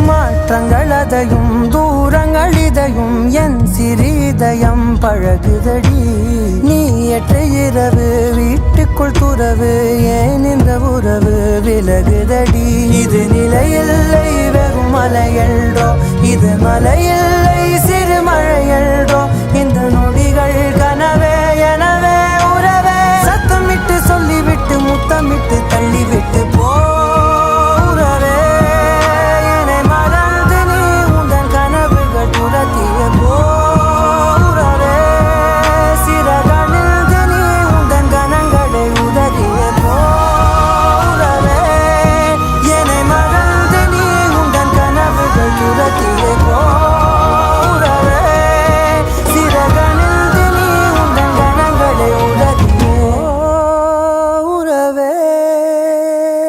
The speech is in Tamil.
மாற்றங்களதையும் தூரங்களிதையும் என் சிறிதயம் பழகுதடி. நீ எட்ட இரவு வீட்டுக்குள் துறவு ஏன் இந்த உறவு விலகுதடி. இது நிலையில்லை வெறும் மலையல்றோ, இது மலையில்லை சிறு மழையல்றோ. இந்த நொடிகள் கனவே எனவே உறவே. சத்தமிட்டு சொல்லிவிட்டு முத்தமிட்டு தள்ளிவிட்டு